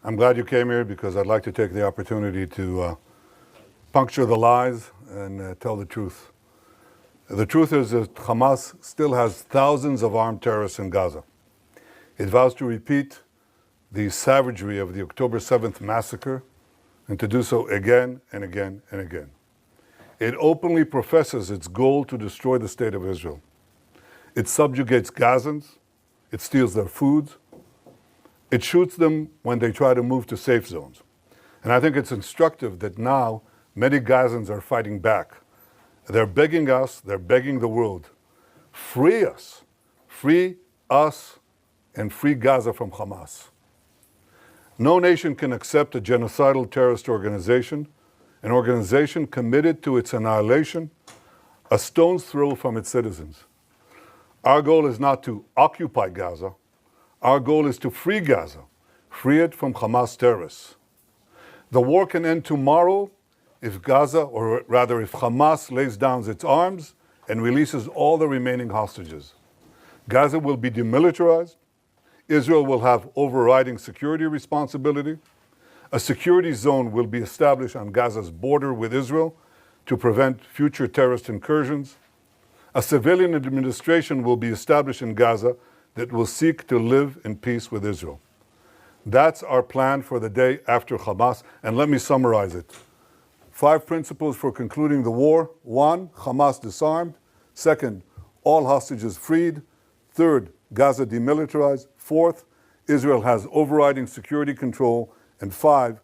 I'm glad you came here because I'd like to take the opportunity to puncture the lies and tell the truth. The truth is that Hamas still has thousands of armed terrorists in Gaza. It vows to repeat the savagery of the October 7th massacre and to do so again and again and again. It openly professes its goal to destroy the state of Israel. It subjugates Gazans. It steals their food. It shoots them when they try to move to safe zones. And I think it's instructive that now many Gazans are fighting back. They're begging us, they're begging the world, free us, and free Gaza from Hamas. No nation can accept a genocidal terrorist organization, an organization committed to its annihilation, a stone's throw from its citizens. Our goal is not to occupy Gaza. Our goal is to free Gaza, free it from Hamas terrorists. The war can end tomorrow if Gaza, or rather if Hamas lays down its arms and releases all the remaining hostages. Gaza will be demilitarized. Israel will have overriding security responsibility. A security zone will be established on Gaza's border with Israel to prevent future terrorist incursions. A civilian administration will be established in Gaza that will seek to live in peace with Israel. That's our plan for the day after Hamas, and let me summarize it. 5 principles for concluding the war. 1, Hamas disarmed. 2nd, all hostages freed. 3rd, Gaza demilitarized. 4th, Israel has overriding security control. And 5,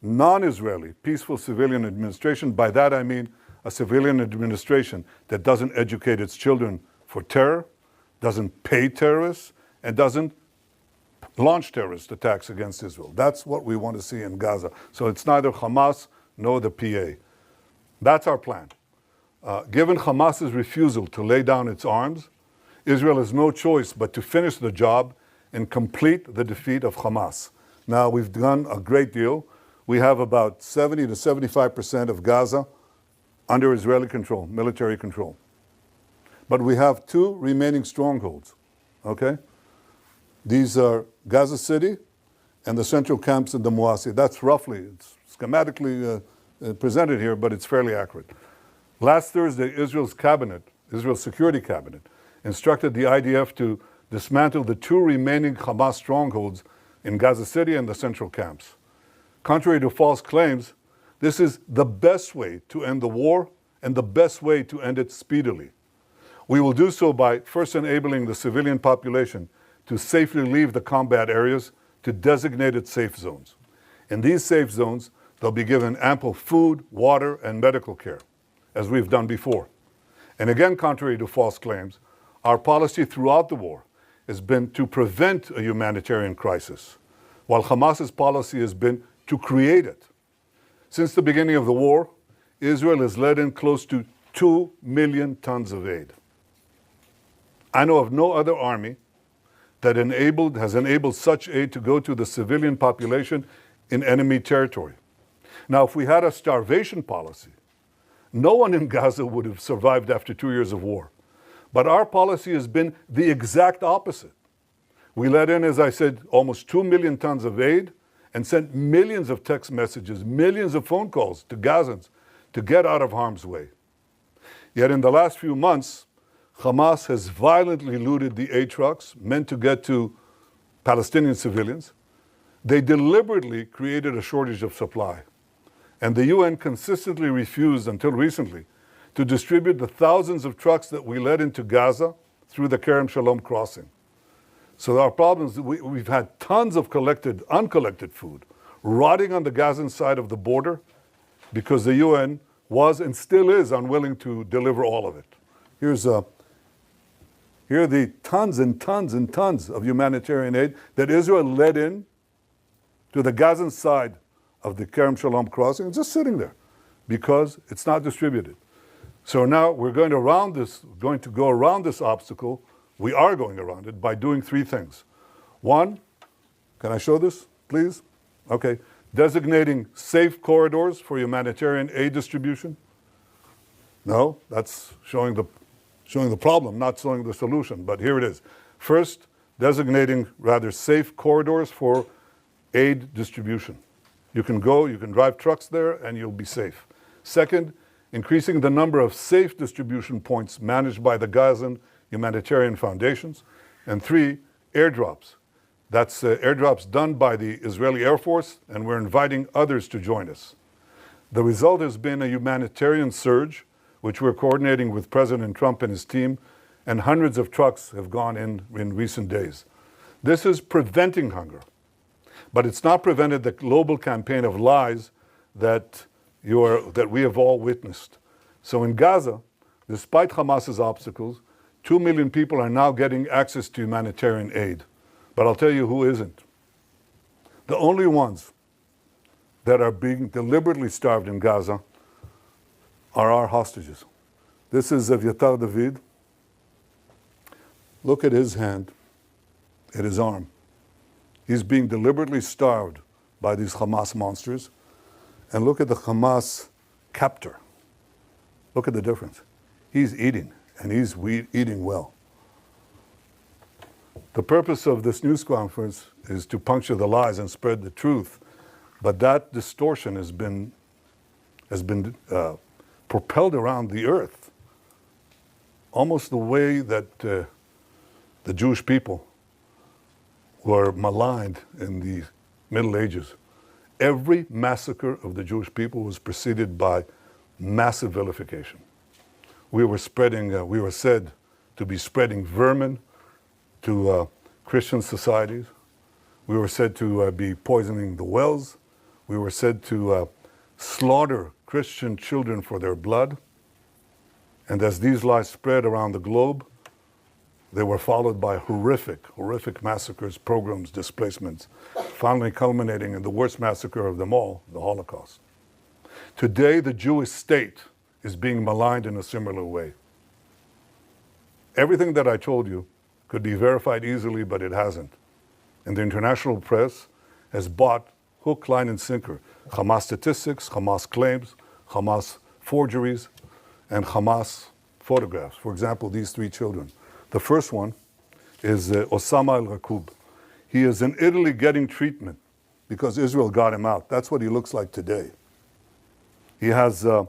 non-Israeli peaceful civilian administration. By that I mean a civilian administration that doesn't educate its children for terror, doesn't pay terrorists, and doesn't launch terrorist attacks against Israel. That's what we want to see in Gaza. So it's neither Hamas nor the PA. That's our plan. Given Hamas's refusal to lay down its arms, Israel has no choice but to finish the job and complete the defeat of Hamas. Now, we've done a great deal. We have about 70 to 75% of Gaza under Israeli control, military control. But we have 2 remaining strongholds, okay? These are Gaza City and the central camps in the Muasi. That's roughly, it's schematically presented here, but it's fairly accurate. Last Thursday, Israel's Security Cabinet, instructed the IDF to dismantle the 2 remaining Hamas strongholds in Gaza City and the central camps. Contrary to false claims, this is the best way to end the war and the best way to end it speedily. We will do so by first enabling the civilian population to safely leave the combat areas to designated safe zones. In these safe zones, they'll be given ample food, water, and medical care, as we've done before. And again, contrary to false claims, our policy throughout the war has been to prevent a humanitarian crisis, while Hamas's policy has been to create it. Since the beginning of the war, Israel has let in close to 2 million tons of aid. I know of no other army that has enabled such aid to go to the civilian population in enemy territory. Now, if we had a starvation policy, no one in Gaza would have survived after 2 years of war. But our policy has been the exact opposite. We let in, as I said, almost 2 million tons of aid and sent millions of text messages, millions of phone calls to Gazans to get out of harm's way. Yet in the last few months, Hamas has violently looted the aid trucks meant to get to Palestinian civilians. They deliberately created a shortage of supply. And the UN consistently refused, until recently, to distribute the thousands of trucks that we led into Gaza through the Kerem Shalom crossing. So our problem is that we've had tons of uncollected food rotting on the Gazan side of the border because the UN was and still is unwilling to deliver all of it. Here are the tons and tons and tons of humanitarian aid that Israel led in to the Gazan side of the Kerem Shalom crossing. It's just sitting there because it's not distributed. So now we're going to go around this obstacle. We are going around it by doing 3 things. 1, can I show this, please? Okay. Designating safe corridors for humanitarian aid distribution. No, that's showing the problem, not showing the solution, but here it is. First, designating rather safe corridors for aid distribution. You can go, you can drive trucks there, and you'll be safe. Second, increasing the number of safe distribution points managed by the Gazan humanitarian foundations. And three, airdrops. That's airdrops done by the Israeli Air Force, and we're inviting others to join us. The result has been a humanitarian surge, which we're coordinating with President Trump and his team, and hundreds of trucks have gone in recent days. This is preventing hunger, but it's not prevented the global campaign of lies that we have all witnessed. So in Gaza, despite Hamas's obstacles, 2 million people are now getting access to humanitarian aid. But I'll tell you who isn't. The only ones that are being deliberately starved in Gaza are our hostages. This is Evyatar David. Look at his hand, at his arm. He's being deliberately starved by these Hamas monsters. And look at the Hamas captor. Look at the difference. He's eating, and he's eating well. The purpose of this news conference is to puncture the lies and spread the truth, but that distortion has been propelled around the earth, almost the way that the Jewish people were maligned in the Middle Ages. Every massacre of the Jewish people was preceded by massive vilification. We were said to be spreading vermin to Christian societies. We were said to be poisoning the wells. We were said to slaughter Christian children for their blood. And as these lies spread around the globe, they were followed by horrific massacres, pogroms, displacements, finally culminating in the worst massacre of them all, the Holocaust. Today, the Jewish state is being maligned in a similar way. Everything that I told you could be verified easily, but it hasn't. And the international press has bought hook, line, and sinker Hamas statistics, Hamas claims, Hamas forgeries, and Hamas photographs. For example, these three children. The first one is Osama al-Rakub. He is in Italy getting treatment because Israel got him out. That's what he looks like today. He has a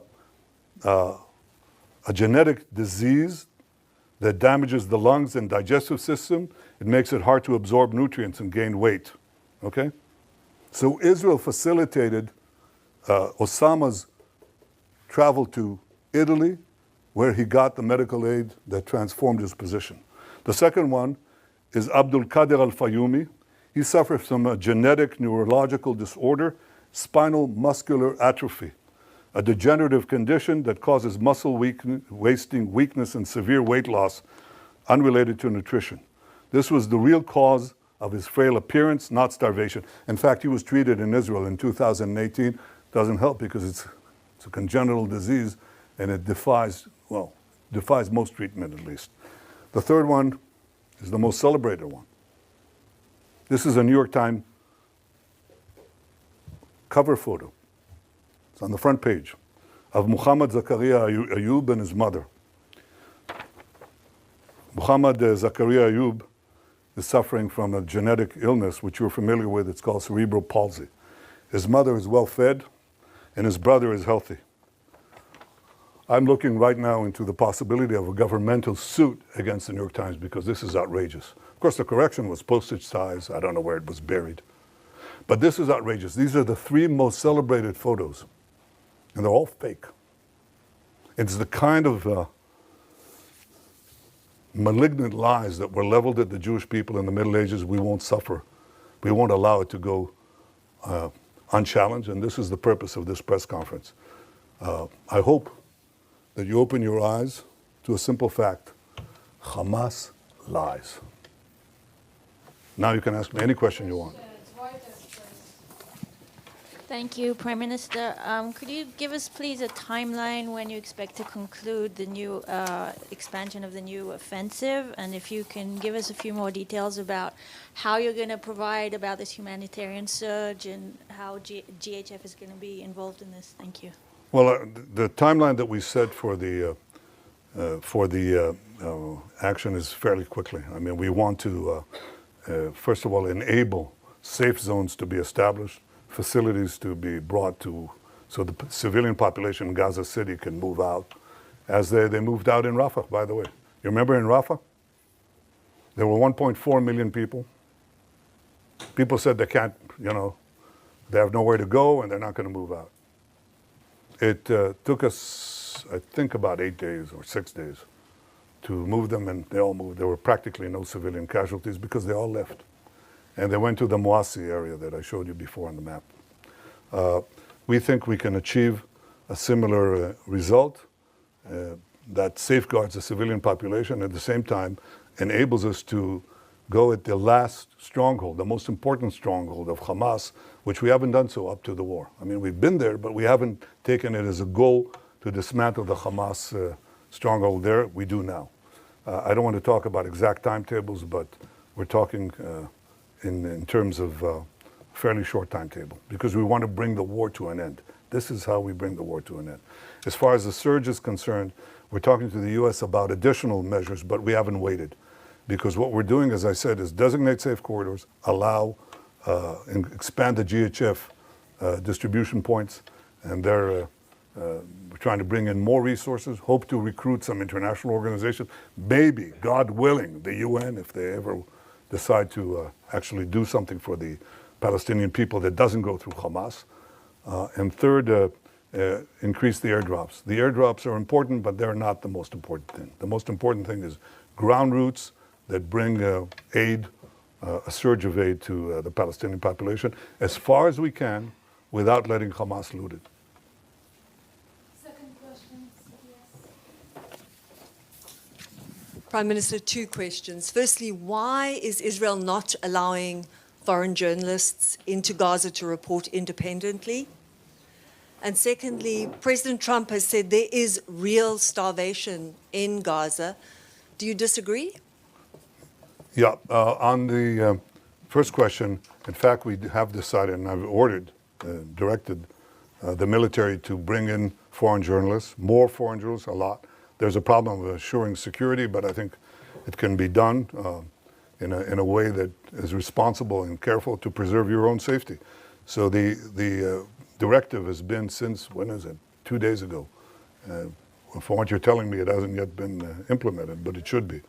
genetic disease that damages the lungs and digestive system. It makes it hard to absorb nutrients and gain weight, okay? So Israel facilitated Osama's travel to Italy, where he got the medical aid that transformed his position. The second one is Abdul Qadir al-Fayumi. He suffers from a genetic neurological disorder, spinal muscular atrophy, a degenerative condition that causes muscle wasting, weakness, and severe weight loss unrelated to nutrition. This was the real cause of his frail appearance, not starvation. In fact, he was treated in Israel in 2018. Doesn't help because it's a congenital disease and it defies most treatment at least. The third one is the most celebrated one. This is a New York Times cover photo. It's on the front page of Muhammad Zakaria Ayub and his mother. Muhammad Zakaria Ayub is suffering from a genetic illness, which you're familiar with. It's called cerebral palsy. His mother is well fed, and his brother is healthy. I'm looking right now into the possibility of a governmental suit against the New York Times because this is outrageous. Of course, the correction was postage size. I don't know where it was buried. But this is outrageous. These are the three most celebrated photos, and they're all fake. It's the kind of malignant lies that were leveled at the Jewish people in the Middle Ages. We won't suffer. We won't allow it to go unchallenged, and this is the purpose of this press conference. I hope that you open your eyes to a simple fact. Hamas lies. Now you can ask me any question you want. Thank you, Prime Minister. Could you give us, please, a timeline when you expect to conclude the new expansion of the new offensive? And if you can give us a few more details about how you're going to provide about this humanitarian surge and how GHF is going to be involved in this. Thank you. Well, the timeline that we set for the action is fairly quickly. I mean, we want to, first of all, enable safe zones to be established, facilities to be brought to, so the civilian population in Gaza City can move out, as they moved out in Rafah, by the way. You remember in Rafah? There were 1.4 million people. People said they can't, they have nowhere to go and they're not going to move out. It took us, I think, about 8 days or 6 days to move them, and they all moved. There were practically no civilian casualties because they all left. And they went to the Moasi area that I showed you before on the map. We think we can achieve a similar result that safeguards the civilian population, at the same time enables us to go at the last stronghold, the most important stronghold of Hamas, which we haven't done so up to the war. I mean, we've been there, but we haven't taken it as a goal to dismantle the Hamas stronghold there. We do now. I don't want to talk about exact timetables, but we're talking in terms of a fairly short timetable, because we want to bring the war to an end. This is how we bring the war to an end. As far as the surge is concerned, we're talking to the U.S. about additional measures, but we haven't waited. Because what we're doing, as I said, is designate safe corridors, allow, and expand the GHF distribution points, and we're trying to bring in more resources, hope to recruit some international organizations, maybe, God willing, the UN, if they ever decide to actually do something for the Palestinian people that doesn't go through Hamas. And third, increase the airdrops. The airdrops are important, but they're not the most important thing. The most important thing is ground routes that bring aid, a surge of aid to the Palestinian population as far as we can without letting Hamas loot it. Second question, yes. Prime Minister, 2 questions. Firstly, why is Israel not allowing foreign journalists into Gaza to report independently? And secondly, President Trump has said there is real starvation in Gaza. Do you disagree? Yeah, on the first question, in fact, we have decided, and I've ordered, directed the military to bring in foreign journalists, more foreign journalists, a lot. There's a problem of assuring security, but I think it can be done in a way that is responsible and careful to preserve your own safety. So the directive has been since, when is it? 2 days ago. From what you're telling me, it hasn't yet been implemented, but it should be,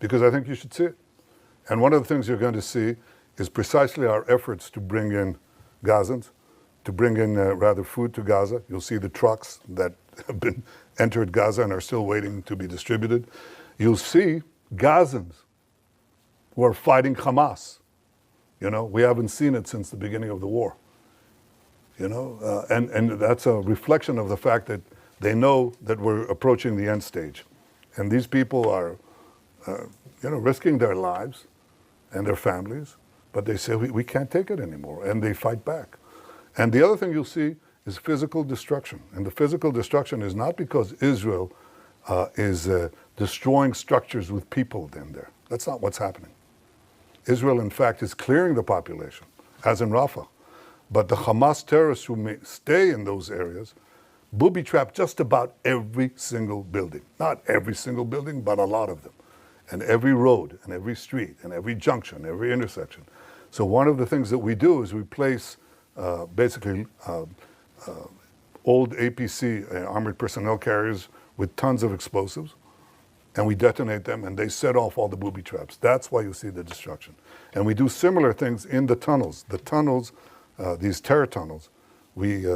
because I think you should see it. And one of the things you're going to see is precisely our efforts to bring in Gazans, to bring in food to Gaza. You'll see the trucks that have been entered Gaza and are still waiting to be distributed. You'll see Gazans who are fighting Hamas. We haven't seen it since the beginning of the war. And that's a reflection of the fact that they know that we're approaching the end stage. And these people are, risking their lives and their families, but they say, we can't take it anymore, and they fight back. And the other thing you'll see is physical destruction. And the physical destruction is not because Israel is destroying structures with people in there. That's not what's happening. Israel, in fact, is clearing the population, as in Rafah. But the Hamas terrorists who may stay in those areas booby-trap just about every single building. Not every single building, but a lot of them. And every road, and every street, and every junction, every intersection. So one of the things that we do is we place old APC, armored personnel carriers, with tons of explosives, and we detonate them, and they set off all the booby traps. That's why you see the destruction. And we do similar things in the tunnels. The tunnels, these terror tunnels, we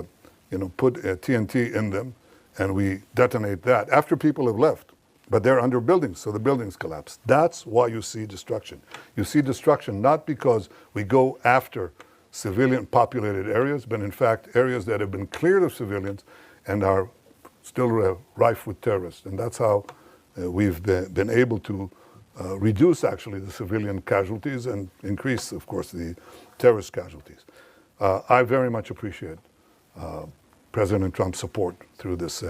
put TNT in them, and we detonate that after people have left. But they're under buildings, so the buildings collapse. That's why you see destruction. You see destruction not because we go after civilian populated areas, but in fact areas that have been cleared of civilians and are still rife with terrorists. And that's how we've been able to reduce actually the civilian casualties and increase, of course, the terrorist casualties. I very much appreciate President Trump's support through this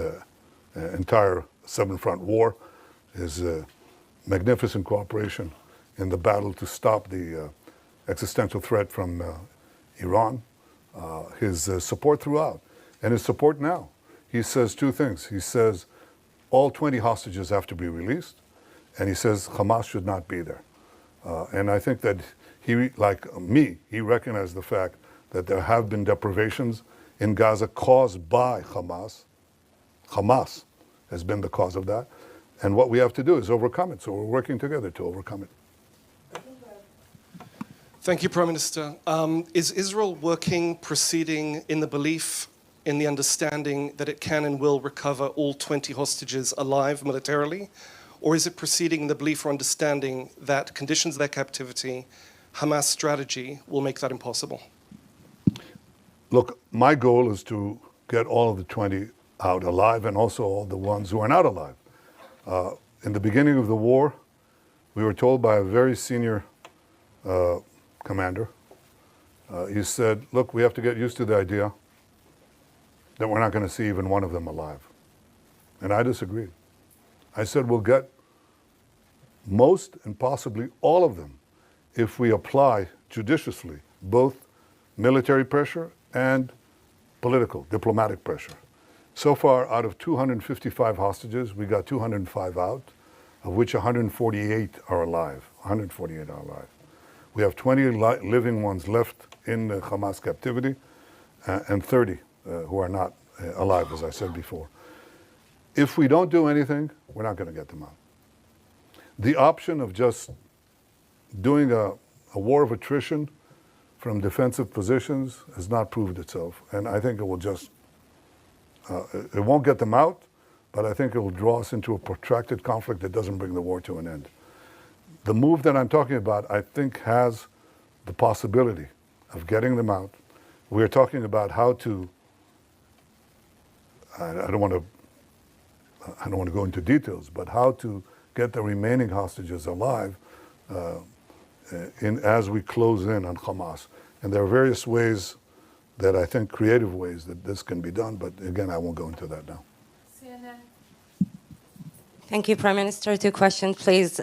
entire seven-front war, his magnificent cooperation in the battle to stop the existential threat from Iran, his support throughout, and his support now. He says 2 things. He says all 20 hostages have to be released, and he says Hamas should not be there. And I think that he, like me, he recognized the fact that there have been deprivations in Gaza caused by Hamas. Hamas has been the cause of that. And what we have to do is overcome it. So we're working together to overcome it. Thank you, Prime Minister. Is Israel working, proceeding in the belief, in the understanding that it can and will recover all 20 hostages alive militarily? Or is it proceeding in the belief or understanding that conditions of their captivity, Hamas strategy, will make that impossible? Look, my goal is to get all of the 20 out alive and also all the ones who are not alive. In the beginning of the war, we were told by a very senior commander, he said, look, we have to get used to the idea that we're not going to see even one of them alive. And I disagreed. I said, we'll get most and possibly all of them if we apply judiciously both military pressure and political, diplomatic pressure. So far, out of 255 hostages, we got 205 out, of which 148 are alive. 148 are alive. We have 20 living ones left in Hamas captivity, and 30 who are not alive, as I said before. If we don't do anything, we're not going to get them out. The option of just doing a war of attrition from defensive positions has not proved itself, and I think it will just it won't get them out, but I think it will draw us into a protracted conflict that doesn't bring the war to an end. The move that I'm talking about, I think, has the possibility of getting them out. We're talking about how to, I don't want to go into details, but how to get the remaining hostages alive as we close in on Hamas. And there are various ways that I think, creative ways that this can be done, but again, I won't go into that now. Thank you, Prime Minister. 2 questions, please.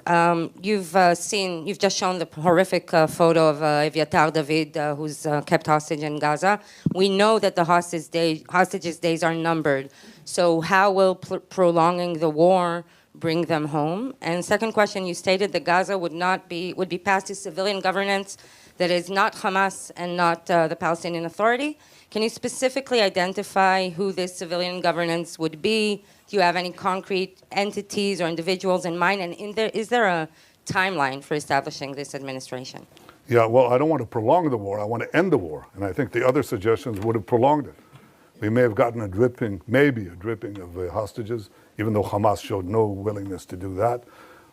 You've just shown the horrific photo of Eviatar David, who's kept hostage in Gaza. We know that the hostages' days are numbered. So how will prolonging the war bring them home? And second question, you stated that Gaza would be passed to civilian governance that is not Hamas and not the Palestinian Authority. Can you specifically identify who this civilian governance would be? Do you have any concrete entities or individuals in mind? And is there a timeline for establishing this administration? Yeah, well, I don't want to prolong the war. I want to end the war. And I think the other suggestions would have prolonged it. We may have gotten maybe a dripping of hostages, even though Hamas showed no willingness to do that.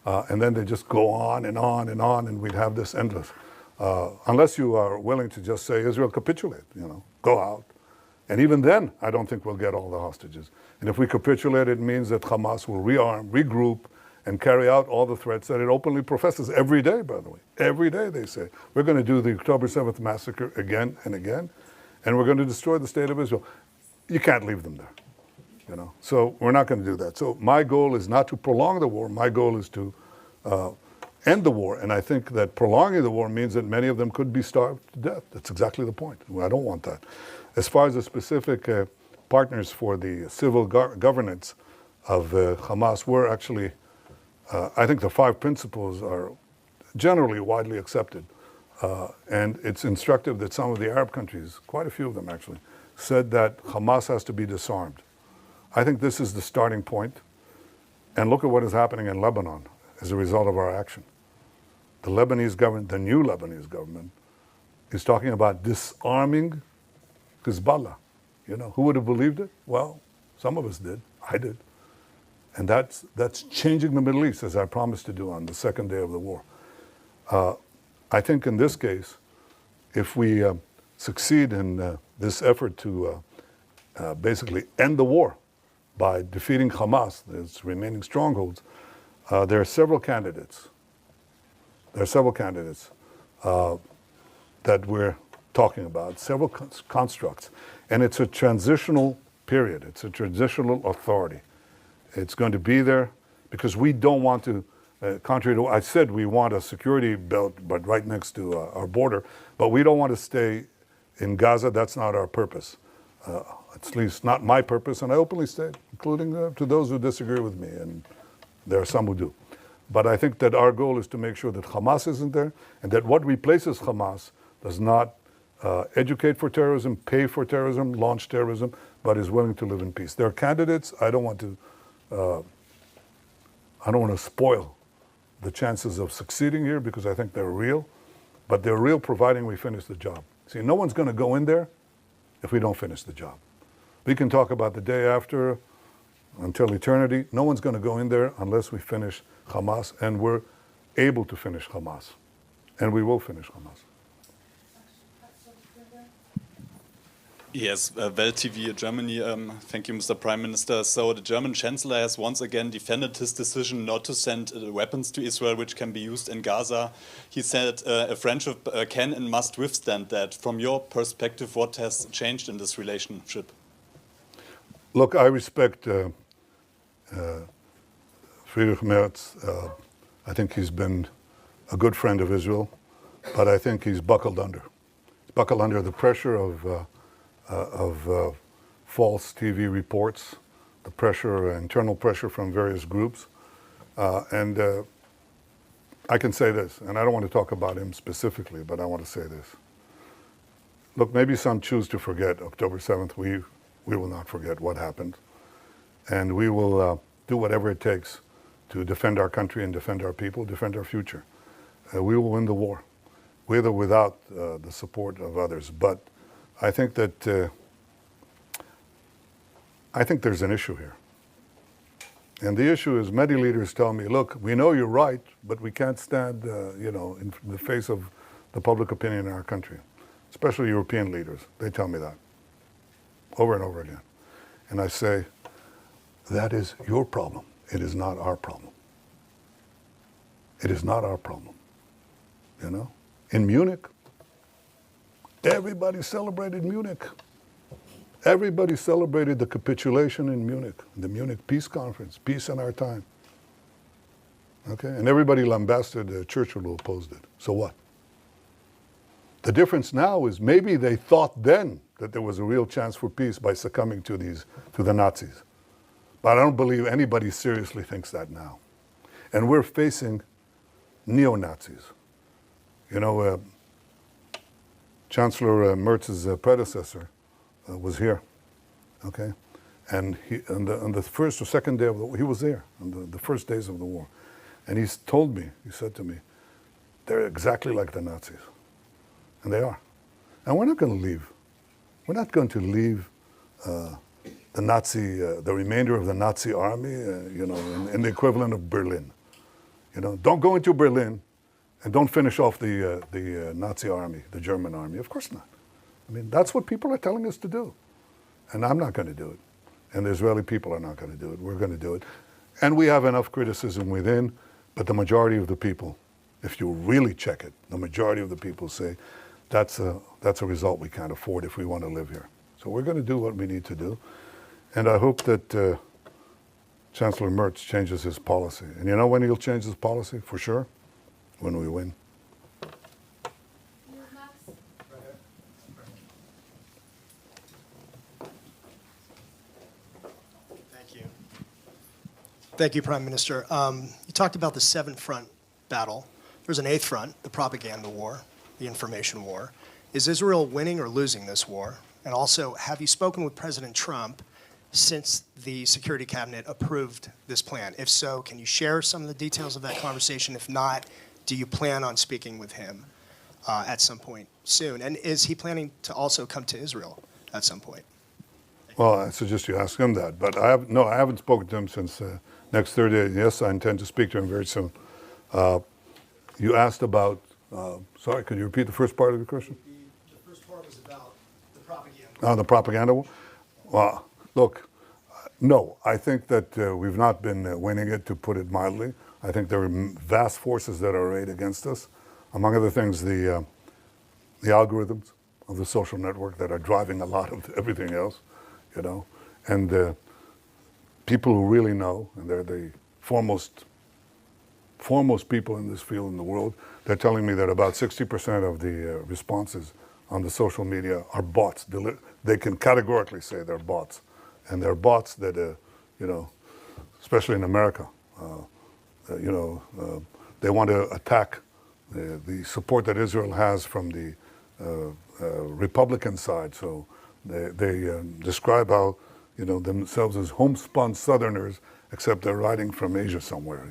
And then they just go on and on and on, and we'd have this endless. Unless you are willing to just say, Israel, capitulate, go out. And even then, I don't think we'll get all the hostages. And if we capitulate, it means that Hamas will rearm, regroup, and carry out all the threats that it openly professes every day, by the way. Every day they say, we're going to do the October 7th massacre again and again, and we're going to destroy the state of Israel. You can't leave them there, So we're not going to do that. So my goal is not to prolong the war. My goal is to end the war. And I think that prolonging the war means that many of them could be starved to death. That's exactly the point. I don't want that. As far as the specific partners for the civil governance of Hamas, we're actually, I think the 5 principles are generally widely accepted. And it's instructive that some of the Arab countries, quite a few of them actually, said that Hamas has to be disarmed. I think this is the starting point. And look at what is happening in Lebanon as a result of our action. The Lebanese government, the new Lebanese government, is talking about disarming Hezbollah. Who would have believed it? Well, some of us did. I did. And that's changing the Middle East, as I promised to do on the second day of the war. I think in this case, if we succeed in this effort to basically end the war by defeating Hamas, its remaining strongholds, there are several candidates. That we're talking about, several constructs. And it's a transitional period. It's a transitional authority. It's going to be there because we don't want to, contrary to what I said, we want a security belt, but right next to our border. But we don't want to stay in Gaza. That's not our purpose. At least not my purpose. And I openly state, including to those who disagree with me. And there are some who do. But I think that our goal is to make sure that Hamas isn't there, and that what replaces Hamas does not educate for terrorism, pay for terrorism, launch terrorism, but is willing to live in peace. There are candidates. I don't want to spoil the chances of succeeding here because I think they're real, but they're real providing we finish the job. See, no one's going to go in there if we don't finish the job. We can talk about the day after until eternity. No one's going to go in there unless we finish Hamas, and we're able to finish Hamas. And we will finish Hamas. Yes, Welt TV Germany. Thank you, Mr. Prime Minister. So the German Chancellor has once again defended his decision not to send weapons to Israel, which can be used in Gaza. He said a friendship can and must withstand that. From your perspective, what has changed in this relationship? Look, I respect Friedrich Merz. I think he's been a good friend of Israel, but I think he's buckled under. He's buckled under the pressure of false TV reports, the pressure, internal pressure from various groups. And I can say this, and I don't want to talk about him specifically, but I want to say this. Look, maybe some choose to forget October 7th. We will not forget what happened. And we will do whatever it takes to defend our country and defend our people, defend our future. We will win the war, with or without the support of others. But I think that there's an issue here. And the issue is many leaders tell me, look, we know you're right, but we can't stand, in the face of the public opinion in our country, especially European leaders. They tell me that over and over again. And I say, that is your problem. It is not our problem. It is not our problem. In Munich, everybody celebrated Munich. Everybody celebrated the capitulation in Munich, the Munich Peace Conference, peace in our time. Okay? And everybody lambasted Churchill who opposed it. So what? The difference now is maybe they thought then that there was a real chance for peace by succumbing to the Nazis. But I don't believe anybody seriously thinks that now. And we're facing neo-Nazis. Chancellor Merz's predecessor was here, okay? And he, on the first or second day of the war, he was there, on the first days of the war. And he said to me, they're exactly like the Nazis. And they are. And we're not going to leave. We're not going to leave the remainder of the Nazi army, in the equivalent of Berlin. Don't go into Berlin and don't finish off the Nazi army, the German army. Of course not. I mean, that's what people are telling us to do. And I'm not going to do it. And the Israeli people are not going to do it. We're going to do it. And we have enough criticism within, but the majority of the people, if you really check it, the majority of the people say, that's a result we can't afford if we want to live here. So we're going to do what we need to do. And I hope that Chancellor Merz changes his policy. And you know when he'll change his policy, for sure? When we win. Thank you, Prime Minister. You talked about the 7-front battle. There's an 8th front, the propaganda war, the information war. Is Israel winning or losing this war? And also, have you spoken with President Trump since the Security Cabinet approved this plan? If so, can you share some of the details of that conversation? If not, do you plan on speaking with him at some point soon? And is he planning to also come to Israel at some point? Well, I suggest you ask him that. But I haven't spoken to him since next Thursday. Yes, I intend to speak to him very soon. You asked about, sorry, could you repeat the first part of your question? The first part was about the propaganda. Oh, the propaganda war? Well, look, no, I think that we've not been winning it, to put it mildly. I think there are vast forces that are arrayed against us. Among other things, the algorithms of the social network that are driving a lot of everything else, and people who really know, and they're the foremost people in this field in the world, they're telling me that about 60% of the responses on the social media are bots. They can categorically say they're bots. And they're bots that, especially in America, they want to attack the support that Israel has from the Republican side. So they describe how, themselves as homespun Southerners, except they're riding from Asia somewhere.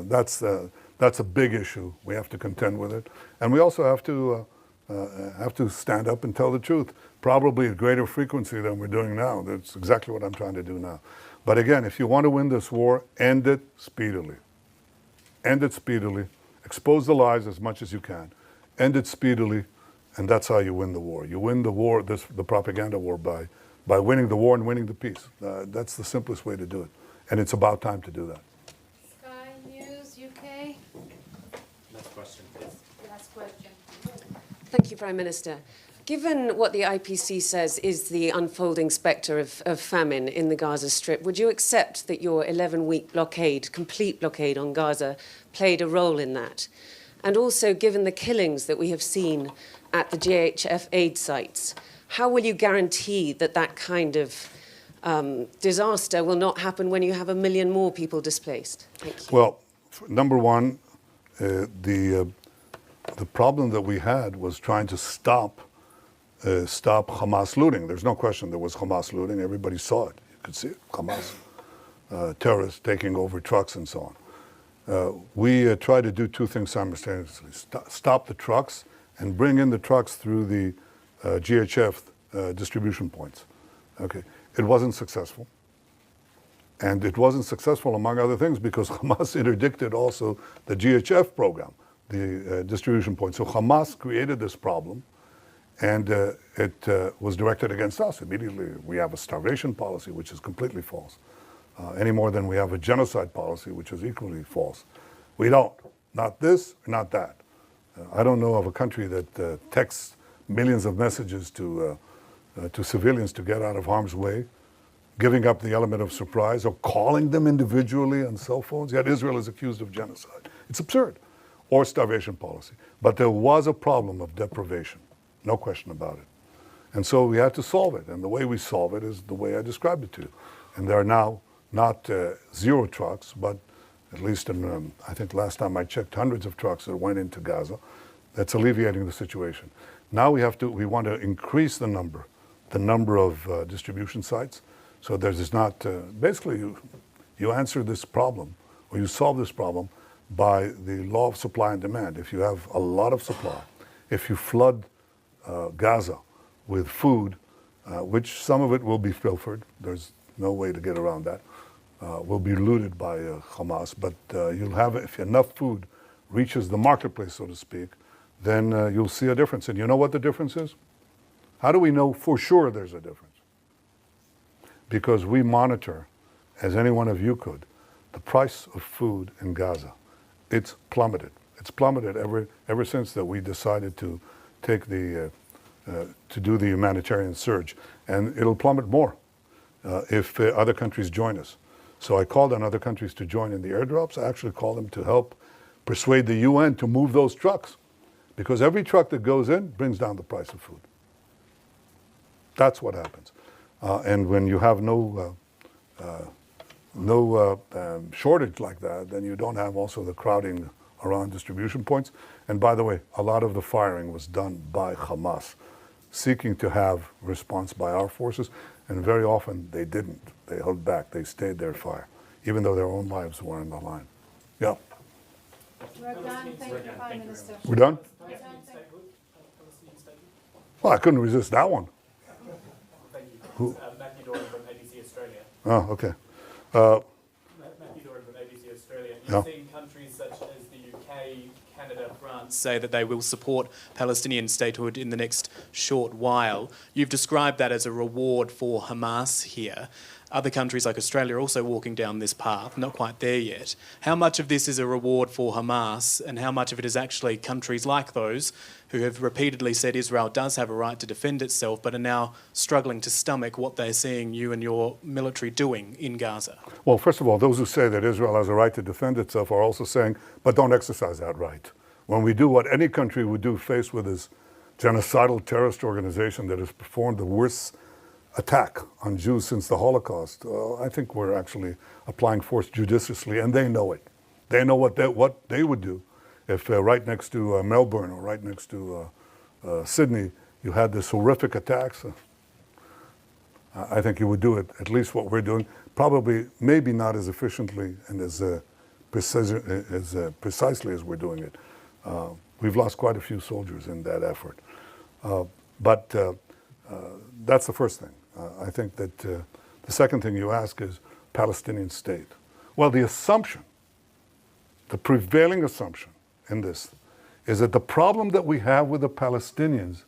That's a big issue. We have to contend with it, and we also have to stand up and tell the truth, probably at greater frequency than we're doing now. That's exactly what I'm trying to do now. But again, if you want to win this war, end it speedily. End it speedily. Expose the lies as much as you can. End it speedily, and that's how you win the war. You win the war, the propaganda war, by winning the war and winning the peace. That's the simplest way to do it, and it's about time to do that. Sky News, UK. Last question, please. Last question. Thank you, Prime Minister. Given what the IPC says is the unfolding spectre of famine in the Gaza Strip, would you accept that your 11-week blockade, complete blockade on Gaza, played a role in that? And also, given the killings that we have seen at the GHF aid sites, how will you guarantee that that kind of disaster will not happen when you have 1 million more people displaced? Thank you. Well, number one, the problem that we had was trying to stop Hamas looting. There's no question there was Hamas looting. Everybody saw it. You could see it. Hamas terrorists taking over trucks and so on. We tried to do two things simultaneously. Stop the trucks and bring in the trucks through the GHF distribution points. Okay. It wasn't successful. And it wasn't successful, among other things, because Hamas interdicted also the GHF program, the distribution point. So Hamas created this problem, and it was directed against us. Immediately, we have a starvation policy, which is completely false, any more than we have a genocide policy, which is equally false. We don't. Not this, not that. I don't know of a country that texts millions of messages to civilians to get out of harm's way, giving up the element of surprise, or calling them individually on cell phones. Yet Israel is accused of genocide. It's absurd. Or starvation policy. But there was a problem of deprivation. No question about it. And so we had to solve it. And the way we solve it is the way I described it to you. And there are now not 0 trucks, but at least in, I think last time I checked, hundreds of trucks that went into Gaza. That's alleviating the situation. Now we want to increase the number of distribution sites. So there's not, basically you answer this problem, or you solve this problem by the law of supply and demand. If you have a lot of supply, if you flood Gaza with food, which some of it will be pilfered, there's no way to get around that, will be looted by Hamas, but you'll have, if enough food reaches the marketplace, so to speak, then you'll see a difference. And you know what the difference is? How do we know for sure there's a difference? Because we monitor, as any one of you could, the price of food in Gaza. It's plummeted. It's plummeted ever since that we decided to take to do the humanitarian surge. And it'll plummet more if other countries join us. So I called on other countries to join in the airdrops. I actually called them to help persuade the UN to move those trucks. Because every truck that goes in brings down the price of food. That's what happens. And when you have no shortage like that, then you don't have also the crowding around distribution points. And by the way, a lot of the firing was done by Hamas, seeking to have response by our forces, and very often they didn't. They held back. They stayed their fire, even though their own lives were on the line. Yeah. We're done. Thank you, Prime Minister. We're done? We're done. Thank you. Well, I couldn't resist that one. Matthew Doran from ABC Australia. Oh, okay. Matthew Doran from ABC Australia. You've Yeah. seen countries such as the UK, Canada, France say that they will support Palestinian statehood in the next short while. You've described that as a reward for Hamas here. Other countries like Australia are also walking down this path, not quite there yet. How much of this is a reward for Hamas, and how much of it is actually countries like those who have repeatedly said Israel does have a right to defend itself, but are now struggling to stomach what they're seeing you and your military doing in Gaza? Well, first of all, those who say that Israel has a right to defend itself are also saying, but don't exercise that right. When we do what any country would do faced with this genocidal terrorist organization that has performed the worst attack on Jews since the Holocaust, I think we're actually applying force judiciously, and they know it. They know what they would do if right next to Melbourne or right next to Sydney you had this horrific attacks. I think you would do it, at least what we're doing, probably maybe not as efficiently and as precisely as we're doing it. We've lost quite a few soldiers in that effort. But that's the first thing. I think that the second thing you ask is Palestinian state. Well, the assumption, the prevailing assumption in this is that the problem that we have with the Palestinians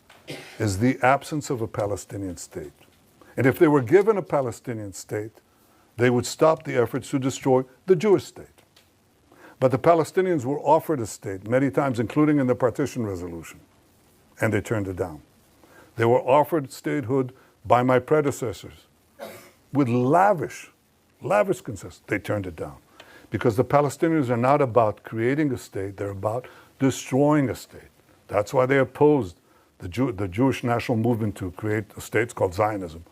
is the absence of a Palestinian state. And if they were given a Palestinian state, they would stop the efforts to destroy the Jewish state. But the Palestinians were offered a state many times, including in the partition resolution, and they turned it down. They were offered statehood by my predecessors with lavish concessions. They turned it down. Because the Palestinians are not about creating a state, they're about destroying a state. That's why they opposed the Jewish national movement to create a state. It's called Zionism.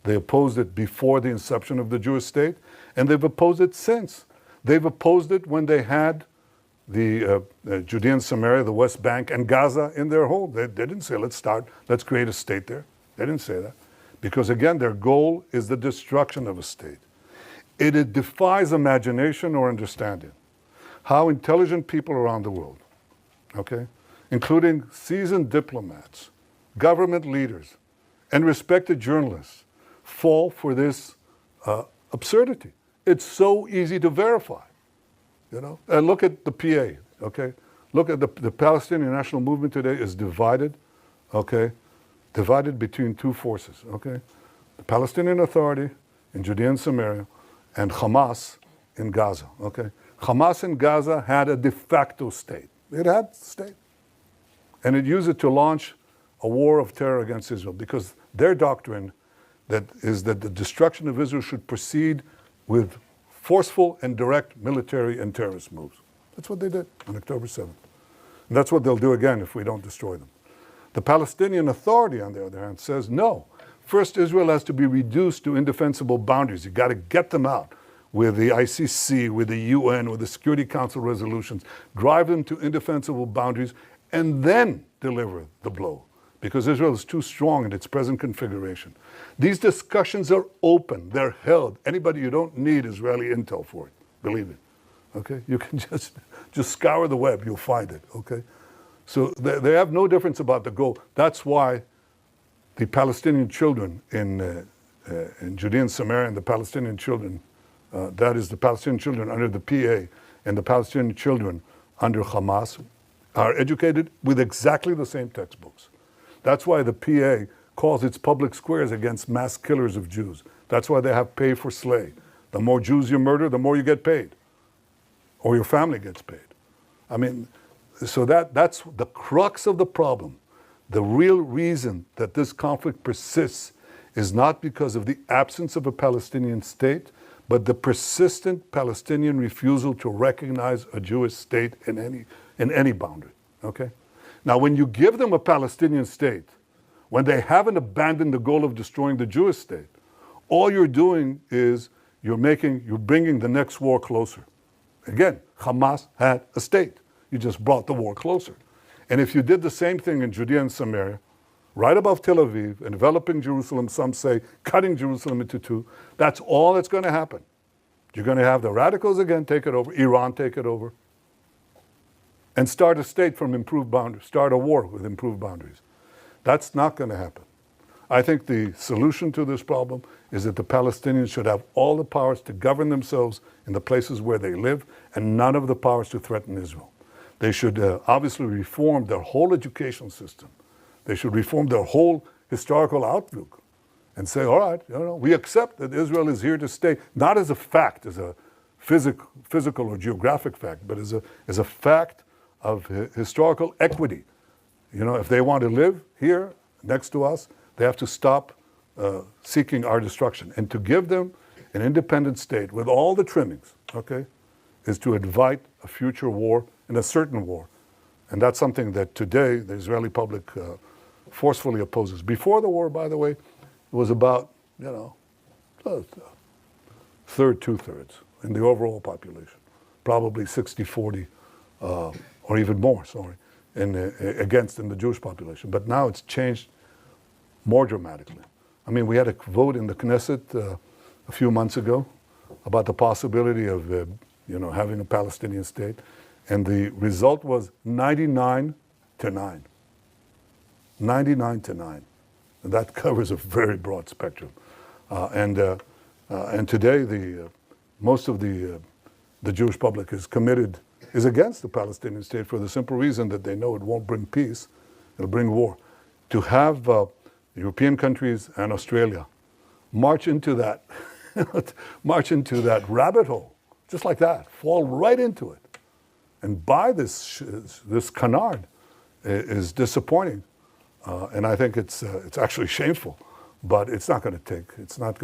They opposed it before the inception of the Jewish state, and they've opposed it since. They've opposed it when they had the Judea and Samaria, the West Bank, and Gaza in their hold. They didn't say, let's create a state there. They didn't say that. Because again, their goal is the destruction of a state. It defies imagination or understanding how intelligent people around the world, okay, including seasoned diplomats, government leaders, and respected journalists, fall for this absurdity. It's so easy to verify, you know. And look at the PA, okay? Look at the Palestinian national movement today is divided, okay? Divided between two forces, okay? The Palestinian Authority in Judea and Samaria and Hamas in Gaza, okay? Hamas in Gaza had a de facto state. It had a state. And it used it to launch a war of terror against Israel because their doctrine is that the destruction of Israel should proceed with forceful and direct military and terrorist moves. That's what they did on October 7th. And that's what they'll do again if we don't destroy them. The Palestinian Authority, on the other hand, says no. First, Israel has to be reduced to indefensible boundaries. You've got to get them out with the ICC, with the UN, with the Security Council resolutions, drive them to indefensible boundaries, and then deliver the blow. Because Israel is too strong in its present configuration. These discussions are open, they're held. You don't need Israeli intel for it, believe me. Okay? You can just scour the web, you'll find it, okay? So they have no difference about the goal. That's why the Palestinian children in Judea and Samaria and the Palestinian children, that is the Palestinian children under the PA and the Palestinian children under Hamas, are educated with exactly the same textbooks. That's why the PA calls its public squares against mass killers of Jews. That's why they have pay for slay. The more Jews you murder, the more you get paid. Or your family gets paid. I mean, so that's the crux of the problem. The real reason that this conflict persists is not because of the absence of a Palestinian state, but the persistent Palestinian refusal to recognize a Jewish state in any boundary, okay? Now, when you give them a Palestinian state, when they haven't abandoned the goal of destroying the Jewish state, all you're doing is you're bringing the next war closer. Again, Hamas had a state. You just brought the war closer. And if you did the same thing in Judea and Samaria, right above Tel Aviv, enveloping Jerusalem, some say cutting Jerusalem into two, that's all that's going to happen. You're going to have the radicals again take it over, Iran take it over, and start a state from improved boundaries, start a war with improved boundaries. That's not going to happen. I think the solution to this problem is that the Palestinians should have all the powers to govern themselves in the places where they live and none of the powers to threaten Israel. They should obviously reform their whole education system. They should reform their whole historical outlook and say, all right, we accept that Israel is here to stay, not as a fact, as a physical or geographic fact, but as a fact of historical equity. If they want to live here next to us, they have to stop seeking our destruction. And to give them an independent state with all the trimmings, okay, is to invite a future war and a certain war. And that's something that today the Israeli public forcefully opposes. Before the war, by the way, it was about, third, two-thirds in the overall population. probably 60-40, or even more, sorry, in the Jewish population. But now it's changed more dramatically. I mean, we had a vote in the Knesset a few months ago about the possibility of, having a Palestinian state, and the result was 99-9. 99-9. And that covers a very broad spectrum. And today, most of the Jewish public is against the Palestinian state for the simple reason that they know it won't bring peace, it'll bring war. To have European countries and Australia march into that rabbit hole, just like that, fall right into it, and buy this canard is disappointing, and I think it's actually shameful. But it's not going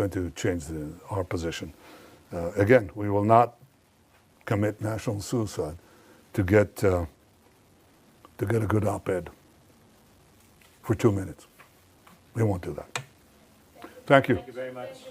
to change our position. Again, we will not commit national suicide to get a good op-ed for 2 minutes. We won't do that. Thank you. Thank you very much.